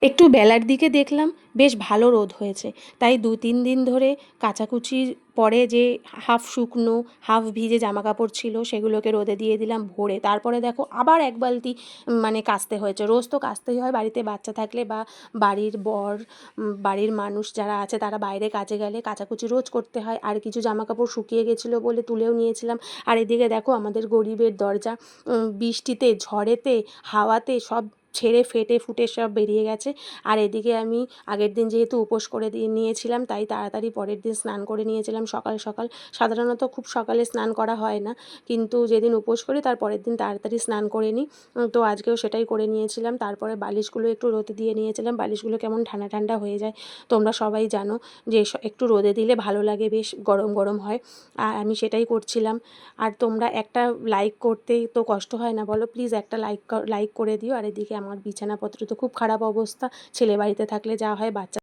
একটু বেলার দিকে দেখলাম বেশ ভালো রোদ হয়েছে, তাই ২-৩ দিন ধরে কাচাকুচির পরে যে হাফ শুকনো হাফ ভিজে জামা কাপড় ছিল সেগুলোকে রোদে দিয়ে দিলাম ভরে। তারপরে দেখো আবার এক বালতি মানে কাচতে হয়েছে। রোজ তো কাচতেই হয়, বাড়িতে বাচ্চা থাকলে বা বাড়ির বর বাড়ির মানুষ যারা আছে তারা বাইরে কাজে গেলে কাচাকুচি রোজ করতে হয়। আর কিছু জামা কাপড় শুকিয়ে গেছিলো বলে তুলেও নিয়েছিলাম। আর এদিকে দেখো আমাদের গরিবের দরজা বৃষ্টিতে ঝড়েতে হাওয়াতে সব ছেড়ে ফেটে ফুটে সব বেরিয়ে গেছে। আর এদিকে আমি আগের দিন যেহেতু উপোস করে দিয়ে নিয়েছিলাম তাই তাড়াতাড়ি পরের দিন স্নান করে নিয়েছিলাম সকাল সকাল। সাধারণত খুব সকালে স্নান করা হয় না, কিন্তু যেদিন উপোস করি তার পরের দিন তাড়াতাড়ি স্নান করে নিই। তো আজকেও সেটাই করে নিয়েছিলাম। তারপরে বালিশগুলো একটু রোদে দিয়ে নিয়েছিলাম, বালিশগুলো কেমন ঠান্ডা ঠান্ডা হয়ে যায়। তোমরা সবাই জানো যে একটু রোদে দিলে ভালো লাগে, বেশ গরম গরম হয়। আর আমি সেটাই করছিলাম। আর তোমরা একটা লাইক করতেই তো কষ্ট হয় না বলো, প্লিজ একটা লাইক করে দিও। আর এদিকে আমার বিছানাপত্র তো খুব খারাপ অবস্থা, ছেলে বাড়িতে থাকলে যা হয় বাচ্চা